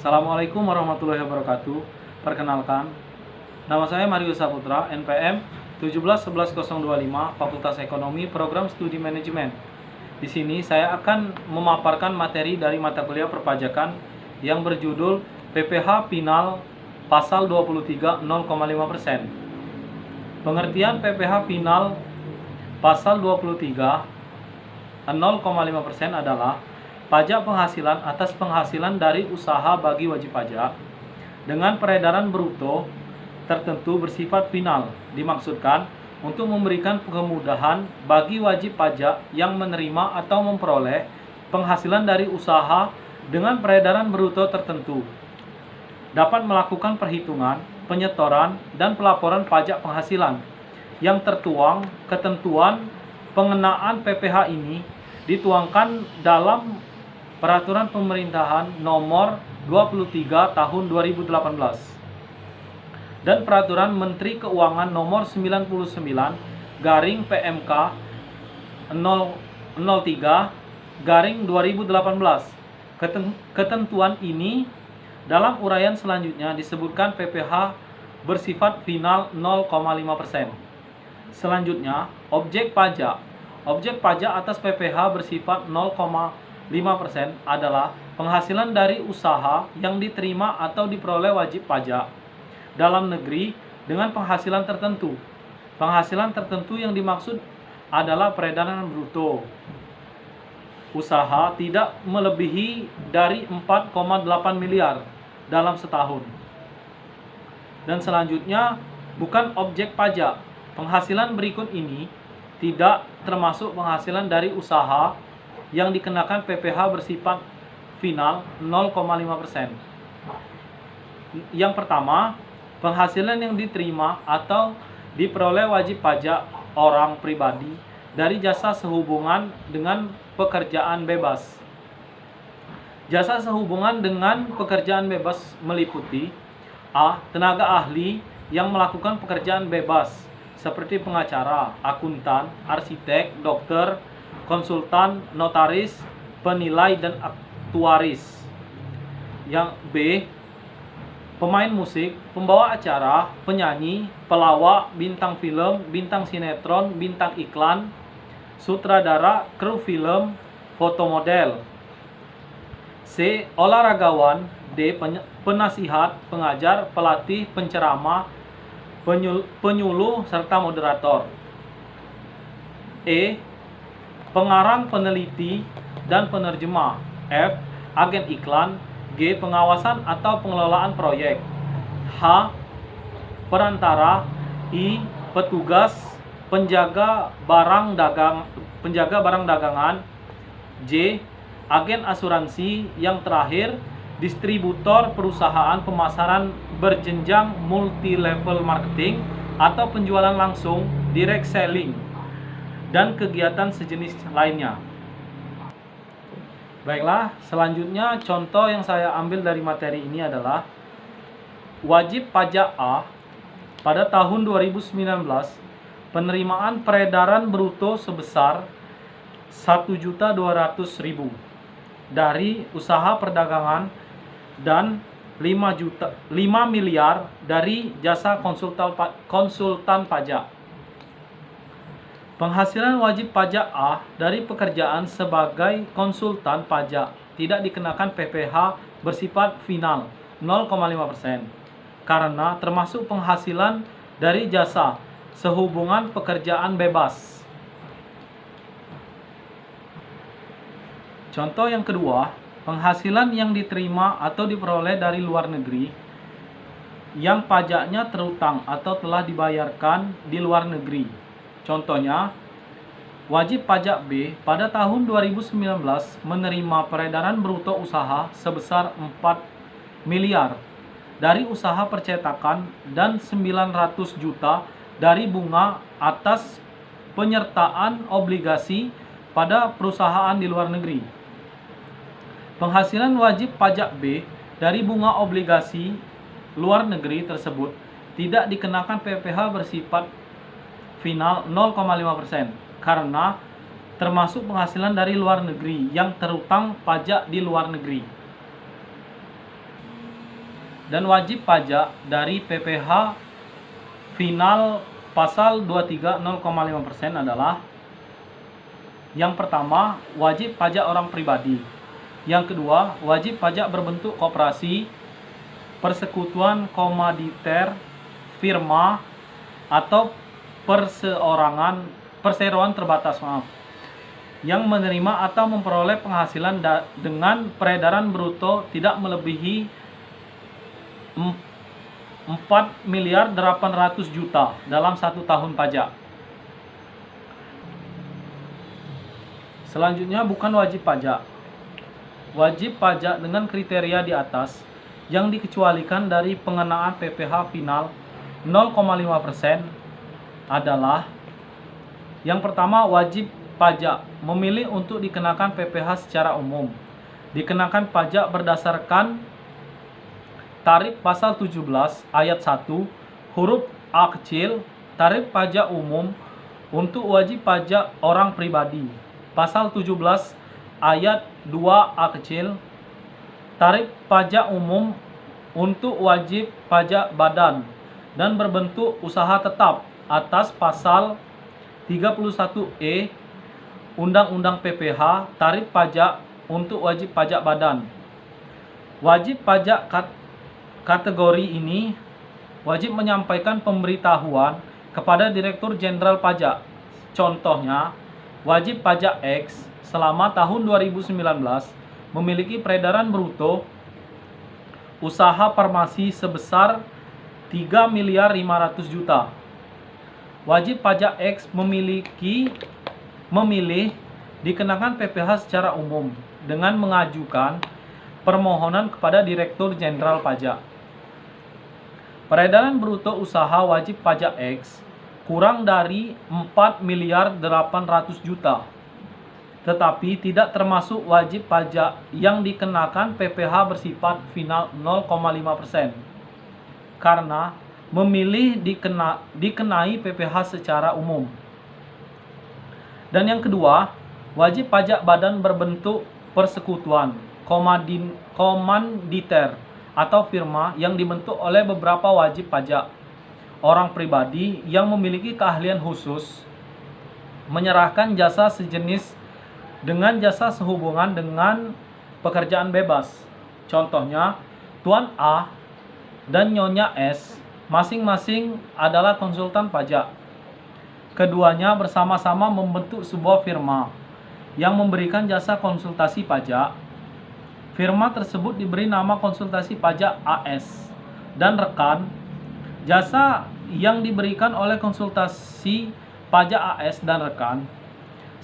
Assalamualaikum warahmatullahi wabarakatuh. Perkenalkan, nama saya Mario Saputra, NPM 1711025, Fakultas Ekonomi, Program Studi Manajemen. Di sini saya akan memaparkan materi dari mata kuliah perpajakan yang berjudul PPh Final Pasal 23 0,5%. Pengertian PPh Final Pasal 23 0,5% adalah pajak penghasilan atas penghasilan dari usaha bagi wajib pajak dengan peredaran bruto tertentu bersifat final. Dimaksudkan untuk memberikan kemudahan bagi wajib pajak yang menerima atau memperoleh penghasilan dari usaha dengan peredaran bruto tertentu dapat melakukan perhitungan, penyetoran, dan pelaporan pajak penghasilan yang tertuang. Ketentuan pengenaan PPh ini dituangkan dalam Peraturan Pemerintahan Nomor 23 Tahun 2018 dan Peraturan Menteri Keuangan Nomor 99 garing PMK 003 garing 2018. Ketentuan ini dalam uraian selanjutnya disebutkan PPh bersifat final 0,5%. Selanjutnya, objek pajak. Objek pajak atas PPh bersifat 0,5% adalah penghasilan dari usaha yang diterima atau diperoleh wajib pajak dalam negeri dengan penghasilan tertentu. Penghasilan tertentu yang dimaksud adalah peredaran bruto usaha tidak melebihi dari 4,8 miliar dalam setahun. Dan selanjutnya, bukan objek pajak. Penghasilan berikut ini tidak termasuk penghasilan dari usaha yang dikenakan PPh bersifat final 0,5%. Yang pertama, penghasilan yang diterima atau diperoleh wajib pajak orang pribadi dari jasa sehubungan dengan pekerjaan bebas. Jasa sehubungan dengan pekerjaan bebas meliputi A. Tenaga ahli yang melakukan pekerjaan bebas seperti pengacara, akuntan, arsitek, dokter, konsultan, notaris, penilai, dan aktuaris. Yang B. Pemain musik, pembawa acara, penyanyi, pelawak, bintang film, bintang sinetron, bintang iklan, sutradara, kru film, fotomodel. C. Olahragawan. D. Penasihat, pengajar, pelatih, penceramah, penyuluh, serta moderator. E. Pengarang, peneliti, dan penerjemah. F. Agen iklan. G. Pengawasan atau pengelolaan proyek. H. Perantara. I. Petugas, penjaga barang dagangan. J. Agen asuransi. Yang terakhir, distributor, perusahaan pemasaran berjenjang, multi level marketing atau penjualan langsung, direct selling, dan kegiatan sejenis lainnya. Baiklah, selanjutnya contoh yang saya ambil dari materi ini adalah wajib pajak A pada tahun 2019 penerimaan peredaran bruto sebesar 1.200.000 dari usaha perdagangan dan 5 miliar dari jasa konsultan pajak. Penghasilan wajib pajak A dari pekerjaan sebagai konsultan pajak tidak dikenakan PPh bersifat final 0,5% karena termasuk penghasilan dari jasa sehubungan pekerjaan bebas. Contoh yang kedua, penghasilan yang diterima atau diperoleh dari luar negeri yang pajaknya terutang atau telah dibayarkan di luar negeri. Contohnya, wajib pajak B pada tahun 2019 menerima peredaran bruto usaha sebesar 4 miliar dari usaha percetakan dan 900 juta dari bunga atas penyertaan obligasi pada perusahaan di luar negeri. Penghasilan wajib pajak B dari bunga obligasi luar negeri tersebut tidak dikenakan PPh bersifat final 0,5% karena termasuk penghasilan dari luar negeri yang terutang pajak di luar negeri. dan wajib pajak dari PPh final pasal 23 0,5% adalah: yang pertama, wajib pajak orang pribadi. Yang kedua, wajib pajak berbentuk koperasi, persekutuan komanditer, firma, atau perseroan terbatas, yang menerima atau memperoleh penghasilan dengan peredaran bruto tidak melebihi 4.800.000.000 dalam 1 tahun pajak. Selanjutnya, bukan wajib pajak. Wajib pajak dengan kriteria di atas yang dikecualikan dari pengenaan PPh final 0,5% adalah: yang pertama, wajib pajak memilih untuk dikenakan PPh secara umum, dikenakan pajak berdasarkan tarif pasal 17 ayat 1 huruf A kecil, tarif pajak umum untuk wajib pajak orang pribadi, pasal 17 ayat 2 A kecil, tarif pajak umum untuk wajib pajak badan dan berbentuk usaha tetap atas pasal 31E Undang-Undang PPh, tarif pajak untuk wajib pajak badan. Wajib pajak kategori ini wajib menyampaikan pemberitahuan kepada Direktur Jenderal Pajak. Contohnya, wajib pajak X selama tahun 2019 memiliki peredaran bruto usaha farmasi sebesar 3.500.000.000. Wajib pajak X memilih dikenakan PPh secara umum dengan mengajukan permohonan kepada Direktur Jenderal Pajak. Peredaran bruto usaha wajib pajak X kurang dari 4.800.000.000, tetapi tidak termasuk wajib pajak yang dikenakan PPh bersifat final 0,5%, karena memilih dikenai PPh secara umum. Dan yang kedua, wajib pajak badan berbentuk persekutuan, komanditer, atau firma yang dibentuk oleh beberapa wajib pajak orang pribadi yang memiliki keahlian khusus menyerahkan jasa sejenis dengan jasa sehubungan dengan pekerjaan bebas. Contohnya, Tuan A dan Nyonya S masing-masing adalah konsultan pajak. Keduanya bersama-sama membentuk sebuah firma yang memberikan jasa konsultasi pajak. Firma tersebut diberi nama konsultasi pajak AS dan rekan. Jasa yang diberikan oleh konsultasi pajak AS dan rekan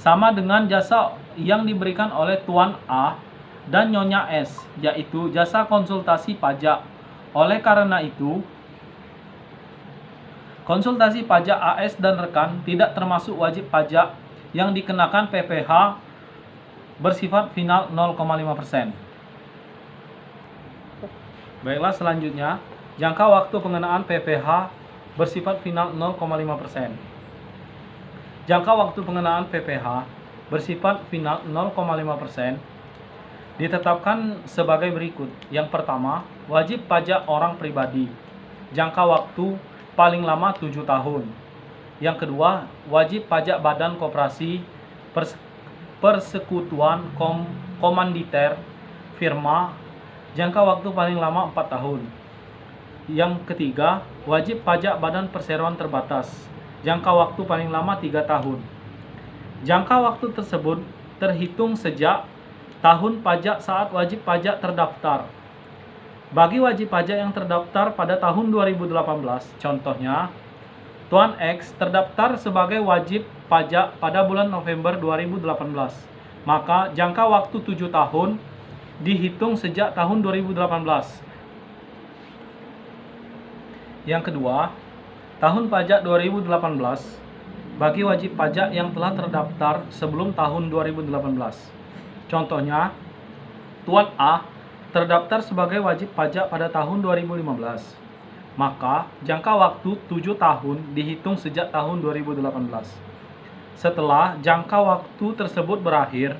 sama dengan jasa yang diberikan oleh Tuan A dan Nyonya S, yaitu jasa konsultasi pajak. Oleh karena itu, konsultasi pajak AS dan rekan tidak termasuk wajib pajak yang dikenakan PPh bersifat final 0,5%. Baiklah, selanjutnya, jangka waktu pengenaan PPh bersifat final 0,5%. Jangka waktu pengenaan PPh bersifat final 0,5% ditetapkan sebagai berikut. Yang pertama, wajib pajak orang pribadi. Jangka waktu paling lama 7 tahun. Yang kedua, wajib pajak badan koperasi, persekutuan, komanditer, firma. Jangka waktu paling lama 4 tahun. Yang ketiga, wajib pajak badan perseroan terbatas. Jangka waktu paling lama 3 tahun. Jangka waktu tersebut terhitung sejak tahun pajak saat wajib pajak terdaftar. Bagi wajib pajak yang terdaftar pada tahun 2018, contohnya, Tuan X terdaftar sebagai wajib pajak pada bulan November 2018, maka jangka waktu 7 tahun dihitung sejak tahun 2018. Yang kedua, tahun pajak 2018 bagi wajib pajak yang telah terdaftar sebelum tahun 2018. Contohnya, Tuan A terdaftar sebagai wajib pajak pada tahun 2015, maka jangka waktu 7 tahun dihitung sejak tahun 2018. Setelah jangka waktu tersebut berakhir,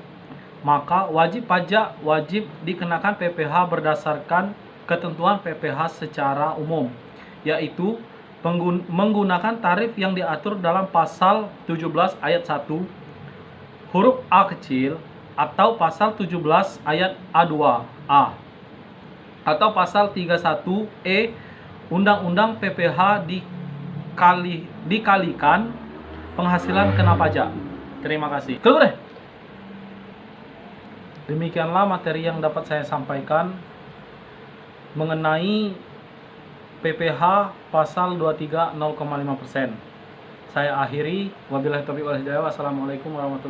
maka wajib pajak wajib dikenakan PPh berdasarkan ketentuan PPh secara umum, yaitu menggunakan tarif yang diatur dalam pasal 17 ayat 1 huruf A kecil atau pasal 17 ayat A2A atau pasal 31E Undang-Undang PPh dikalikan penghasilan kena pajak. Terima kasih. Keluar deh. Demikianlah materi yang dapat saya sampaikan mengenai PPh pasal 23 0,5%. Saya akhiri. Wabillahi taufiq wal hidayah. Wassalamualaikum warahmatullahi wabarakatuh.